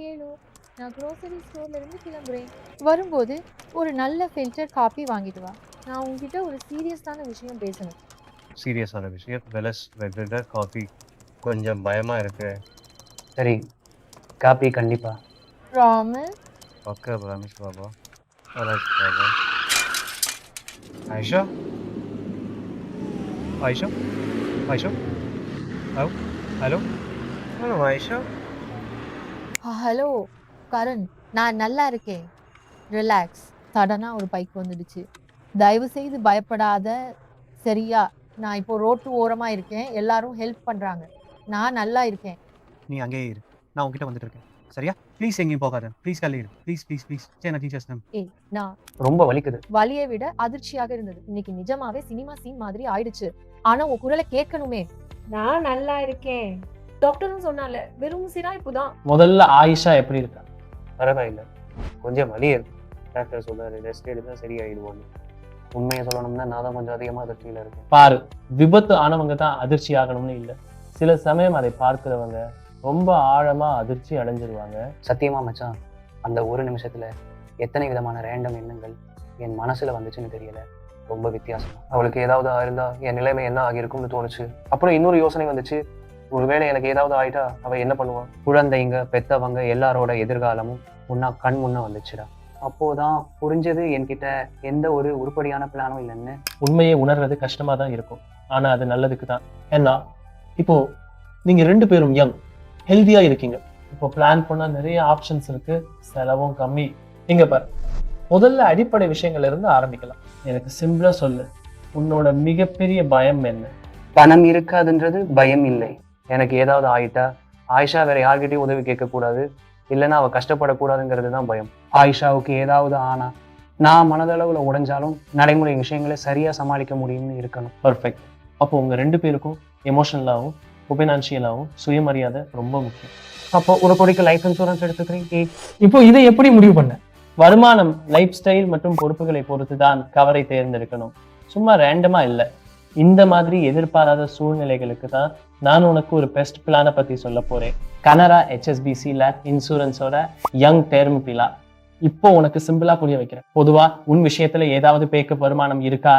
கேளு. நான் க்ரோசரி ஸ்டோர்ல இருந்து கிளம்புறேன். வரும்போது ஒரு நல்ல ஃபில்டர் காபி வாங்கிட்டு வா. நான் உன்கிட்ட ஒரு சீரியஸான விஷயம் பேசணும். சீரியஸான விஷயம். வெதர் காஃபி கொஞ்சம் பயமா இருக்கு. சரி, காப்பி கண்டிப்பா. ப்ராமிஸ்? பக்கா ப்ராமிஸ் பாபா. ஆராய்ச்சி Baba. Ayesha? Ayesha? Ayesha? Hello? Hello? Hello Ayesha? Hello Karan, நான் நல்லா இருக்கேன். ரிலாக்ஸ். சடனா ஒரு பைக் வந்துடுச்சு. தயவு செய்து பயப்படாத. சரியா? நான் இப்போ ரோட்டு ஓரமா இருக்கேன். எல்லாரும் ஹெல்ப் பண்றாங்க. நான் நல்லா இருக்கேன். நீ அங்கேயே இரு. நான் உன்கிட்ட வந்துட்டு இருக்கேன். சரியா? ப்ளீஸ் எங்கேயும் போகாத. ப்ளீஸ் கல்லி இரு. Please please please. சரி நான் டீச்சர்ஸ் நேம். ஏய், நான் ரொம்ப வலிக்குது. வலியை விட அதிர்ச்சியாக இருந்தது. இன்னைக்கு நிஜமாவே சினிமா சீன் மாதிரி ஆயிடுச்சு. ஆனா உன் குரலை கேட்கணுமே. நான் நல்லா இருக்கேன். டாக்டரும் சொன்னால வெறும் சிராய்ப்புதான். முதல்ல ஆயிஷா எப்படி இருக்கா? பரவாயில்லை, கொஞ்சம் வலி இருக்கு. டாக்டர் சொல்றாரு ரெஸ்ட் எடுத்தா சரியாயிடுவான்னு. உண்மையை சொல்லணும்னா நான் தான் கொஞ்சம் அதிகமாக அதிர்ச்சியில் இருக்கேன். பாரு, விபத்து ஆனவங்க தான் அதிர்ச்சி ஆகணும்னு இல்லை. சில சமயம் அதை பார்க்கிறவங்க ரொம்ப ஆழமா அதிர்ச்சி அடைஞ்சிருவாங்க. சத்தியமா மச்சான், அந்த ஒரு நிமிஷத்துல எத்தனை விதமான ரேண்டம் எண்ணங்கள் என் மனசுல வந்துச்சுன்னு தெரியல. ரொம்ப வித்தியாசம். அவளுக்கு ஏதாவது ஆயிருந்தா என் நிலைமை என்ன ஆகியிருக்கும்னு தோணுச்சு. அப்புறம் இன்னொரு யோசனை வந்துச்சு, ஒருவேளை எனக்கு ஏதாவது ஆயிட்டா அவ என்ன பண்ணுவான்? குழந்தைங்க, பெத்தவங்க எல்லாரோட எதிர்காலமும் முன்னா கண் முன்ன வந்துச்சுடா. அப்போதான் புரிஞ்சது என்கிட்ட எந்த ஒரு உருப்படியான பிளானும் இல்லைன்னு. உண்மையை உணர்றது கஷ்டமா தான் இருக்கும், ஆனா அது நல்லதுக்கு தான். ஏன்னா இப்போ நீங்க 2 பேரும் யங், ஹெல்தியா இருக்கீங்க. இப்போ பிளான் பண்ண நிறைய ஆப்ஷன்ஸ் இருக்கு, செலவும் கம்மி. இங்க பாரு, முதல்ல அடிப்படை விஷயங்கள்ல இருந்து ஆரம்பிக்கலாம். எனக்கு சிம்பிளா சொல்லு, உன்னோட மிகப்பெரிய பயம் என்ன? பணம் இருக்காதுன்றது பயம் இல்லை. எனக்கு ஏதாவது ஆயிட்டா ஆயிஷா வேற யார்கிட்டயும் உதவி கேட்கக்கூடாது, இல்லைன்னா அவ கஷ்டப்படக்கூடாதுங்கிறது தான் பயம். ஆயிஷாவுக்கு ஏதாவது ஆனா நான் மனதளவுல உடைஞ்சாலும் நடைமுறை விஷயங்களை சரியா சமாளிக்க முடியும்னு இருக்கணும். பர்ஃபெக்ட். அப்போ உங்க 2 பேருக்கும் எமோஷனலாகவும் ஃபினான்ஷியலாகவும் சுயமரியாதை ரொம்ப முக்கியம். அப்போ ஒரு கோடிக்கு லைஃப் இன்சூரன்ஸ் எடுத்துக்கிறேன். இப்போ இதை எப்படி முடிவு பண்ண? வருமானம், லைஃப் ஸ்டைல் மற்றும் பொறுப்புகளை பொறுத்து தான் கவரை தேர்ந்தெடுக்கணும், சும்மா ரேண்டமா இல்லை. இந்த மாதிரி எதிர்பாராத சூழ்நிலைகளுக்கு தான் நான் உனக்கு ஒரு பெஸ்ட் பிளானை பத்தி சொல்ல போறேன். கனரா HSBC லைஃப் இன்சூரன்ஸோட யங் டேர்ம் பிளான். இப்போ உனக்கு சிம்பிளா புரிய வைக்கிறேன். பொதுவா உன் விஷயத்துல ஏதாவது பேக்கப் வருமானம் இருக்கா?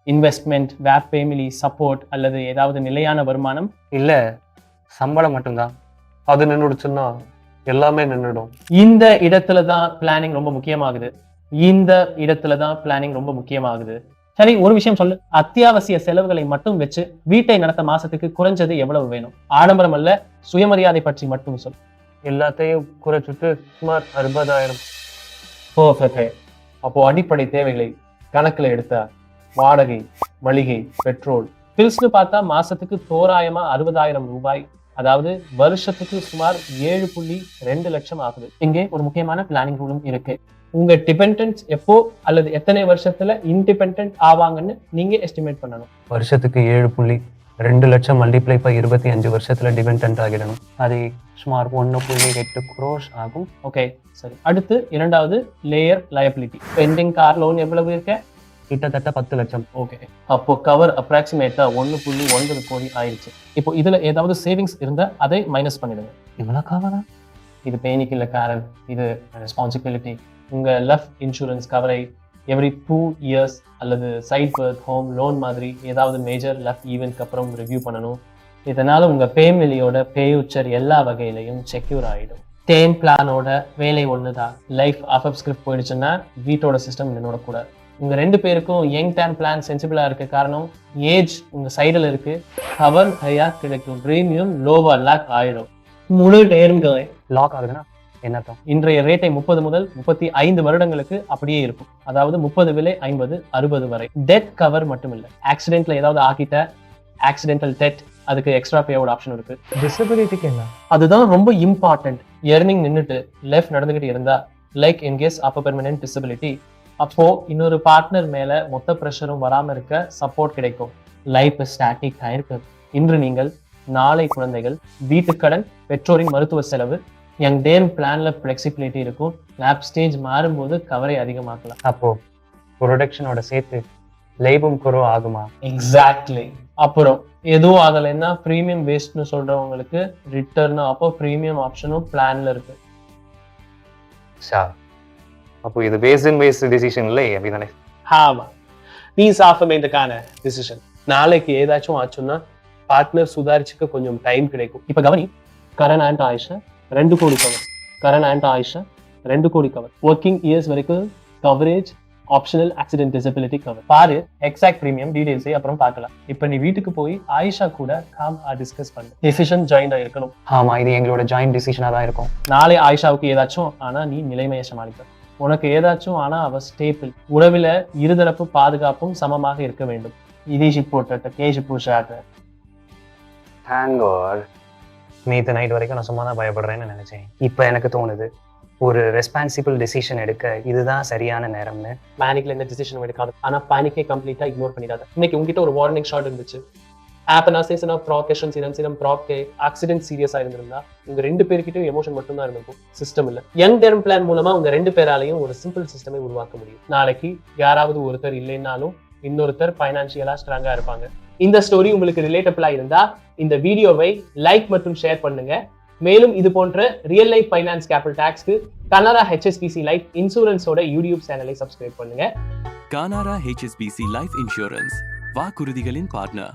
இன்வெஸ்ட்மெண்ட், வேப், ஃபேமிலி சப்போர்ட் அல்லது ஏதாவது நிலையான வருமானம்? இல்ல, சம்பளம் மட்டும்தான். அது நின்றுடுச்சுன்னா எல்லாமே நின்றுடும். இந்த இடத்துல தான் பிளானிங் ரொம்ப முக்கியமாகுது. சரி, ஒரு விஷயம் சொல்லு. அத்தியாவசிய செலவுகளை மட்டும் வச்சு வீட்டை நடத்த மாசத்துக்கு குறைஞ்சது எவ்வளவு வேணும்? ஆடம்பரம் அல்ல, சுயமரியாதை பற்றி மட்டும் சொல்லு. எல்லாத்தையும் குறைச்சிட்டு சுமார் 60,000. பர்ஃபெக்ட். அப்போ அடிப்படை தேவைகளை கணக்குல எடுத்தா வாடகை, மளிகை, பெட்ரோல், பில்ஸ்னு பார்த்தா மாசத்துக்கு தோராயமா 60,000 ரூபாய், அதாவது வருஷத்துக்கு சுமார் 7.2 லட்சம் ஆகுது. இங்கே ஒரு முக்கியமான பிளானிங் ரூலும் இருக்கு. உங்க டிபெண்டன்ஸ் எப்போ அல்லது எத்தனை வருஷத்துல இன்டிபெண்டன்ட் ஆவாங்கன்னு நீங்க எஸ்டிமேட் பண்ணணும். வருஷத்துக்கு 7.2 லட்சம் மல்டிப்ளை பை 25 வருஷத்துல டிபெண்டன்ட் ஆகிடணும். அது சுமார் 1.8 crores ஆகும். ஓகே, சரி. அடுத்து இரண்டாவது layer liability. Pending car loan எவ்வளவு இருக்க? கிட்டத்தட்ட 10 லட்சம். ஓகே, அப்போ கவர் அப்ராக்சிமேட்டா 1.9 கோடி ஆயிடுச்சு. இப்போ இதுல ஏதாவது சேவிங்ஸ் இருந்தா அதை மைனஸ் பண்ணிடுங்க. இவ்வளவு கவரா? இது பேனிக் இல்ல காரன், இது ரெஸ்பான்சிபிலிட்டி. உங்க லைஃப் இன்சூரன்ஸ் கவரை எவ்ரி 2 years அல்லது சைட் பர்த், ஹோம் லோன் மாதிரி ஏதாவது மேஜர் லைஃப் ஈவென்ட்க்கு அப்புறம் ரிவ்யூ பண்ணணும். இதனால உங்க ஃபேமிலியோட ஃபியூச்சர் எல்லா வகையிலையும் செக்யூர் ஆயிடும். டேம் பிளானோட வேலை ஒண்ணுதான். லைஃப் ஆஃப் ஸ்கிரிப்ட் போயிடுச்சுன்னா வீட்டோட சிஸ்டம் நின்னோட கூட. உங்க 2 பேருக்கும் யங் டேர்ம் பிளான் சென்சிபிளா இருக்க காரணம் ஏஜ் உங்க சைடில் இருக்கு. கவர் ஹையா கிடைக்கும், பிரீமியம் லோவா லாக் ஆயிடும். முழு டேர்ம் லாக் ஆகுதுன்னா என்ன அர்த்தம்? இன்றைய ரேட்டை 30 முதல் 35 வருடங்களுக்கு அப்படியே இருக்கும். அதாவது 30 விலை 50, 60 வரை. டெத் கவர் மட்டும் இல்லை, ஆக்சிடென்ட்ல ஏதாவது ஆகிட்ட ஆக்சிடென்டல் டெத், அதுக்கு எக்ஸ்ட்ரா பேவுட் ஆப்ஷன் இருக்கு. டிசபிலிட்டிக்கு என்ன? அதுதான் ரொம்ப இம்பார்ட்டன்ட். எர்னிங் நின்றுட்டு லெஃப்ட் நடந்துகிட்டு இருந்தா, லைக் இன்கேஸ் அப்ப பெர்மனன்ட் டிசபிலிட்டி, அப்போ இன்னொரு பார்ட்னர் மேல மொத்த ப்ரெஷரும் வராம இருக்க சப்போர்ட் கிடைக்கும். லைஃப் ஸ்டாட்டிக் ஆயிருக்கு. இன்று நீங்கள், நாளை குழந்தைகள், வீட்டுக்கடன், பெற்றோரின் மருத்துவ செலவு. யங் டேர்ம் பிளான்ல ஃபிளெக்சிபிலிட்டி இருக்கும். லேப் ஸ்டேஜ் மாறும்போது கவரை அதிகமாக்கலாம். அப்போ ப்ரொடக்ஷனோட சேர்த்து லைஃபும் குரோ ஆகுமா? எக்ஸாக்ட்லி. அப்புறம் எதுவும் ஆகலைன்னா ப்ரீமியம் வேஸ்ட்னு சொல்றவங்களுக்கு ரிட்டர்ன், அப்போ ப்ரீமியம் ஆப்ஷனும் பிளான்ல இருக்கு. ஷா, அப்போ இது பேஸ்ட் டிசிஷன் இல்லை அப்படிதானே? ஆமா, நீ சாஃபமேண்டுக்கான டிசிஷன். நாளைக்கு ஏதாச்சும் ஆச்சுன்னா பார்ட்னர் சுதாரிச்சுக்க கொஞ்சம் டைம் கிடைக்கும். இப்ப கவனி, கரண் அண்ட் ஆயிஷா 2 கோடி கவர். கரண் அண்ட் ஆயிஷா 2 கோடி கவர். ஒர்க்கிங் இயர்ஸ் வரைக்கும் coverage, optional accident disability cover. பாரு எக்ஸாக்ட் பிரீமியம் டீடைல்ஸை அப்புறம் பார்க்கலாம். இப்ப நீ வீட்டுக்கு போய் ஆயிஷா கூட டிஸ்கஸ் பண்ணு. எஃபிஷியன்ட் ஜாயிண்டா இருக்கணும். ஆமா, இது எங்களோட ஜாயிண்ட் டிசிஷனா தான் இருக்கும். நாளை ஆயிஷாவுக்கு ஏதாச்சும் ஆனா நீ நிலைமையை சமாளிக்க. உனக்கு ஏதாச்சும் ஆனா அவ ஸ்டேபிள். உறவில இருதரப்பு பாதுகாப்பும் சமமாக இருக்க வேண்டும். இதே ஷிப் போட்ட கேஷிப் பூஷாக. Thank God. நேற்று நைட் வரைக்கும் நான் சும்மா தான் பயப்படுறேன்னு நினைச்சேன். இப்போ எனக்கு தோணுது, ஒரு ரெஸ்பான்சிபிள் டிசிஷன் எடுக்க இதுதான் சரியான நேரம்னு. பேனிக்ல எந்த டிசிஷனும் எடுக்காது. ஆனா பேனிக்கே கம்ப்ளீட்டா இக்னோர் பண்ணிடாத. இன்னைக்கு உங்ககிட்ட ஒரு வார்னிங் ஷாட் இருந்துச்சு. ஆப்பனாசேஷன் ஆஃப் ப்ராகேஷன் சினம் ப்ராக்கே ஆக்சிடென்ட் சீரியஸா இருந்திருந்தா உங்க 2 பேர்கிட்டயும் எமோஷன் மட்டும் தான் இருந்திருக்கும், சிஸ்டம் இல்ல. யங் டெர்ம் பிளான் மூலமா உங்க 2 பேராலையும் ஒரு சிம்பிள் சிஸ்டமை உருவாக்க முடியும். நாளைக்கு யாராவது ஒருத்தர் இல்லைன்னாலும் இன்னொருத்தர் ஃபைனான்சியலா ஸ்ட்ராங்கா இருப்பாங்க. இந்த ஸ்டோரி உங்களுக்கு ரிலேட்டபிளா இருந்தா இந்த வீடியோவை லைக் மற்றும் ஷேர் பண்ணுங்க. மேலும் இது போன்ற ரியல் லைஃப் ஃபைனான்ஸ் கேபிட்டல் டாக்ஸ்க்கு கனரா HSBC லைஃப் இன்சூரன்ஸோட யூடியூப் சேனலை சப்ஸ்கிரைப் பண்ணுங்க. Canara HSBC Life Insurance, வாக்குறுதிகளின் பார்ட்னர்.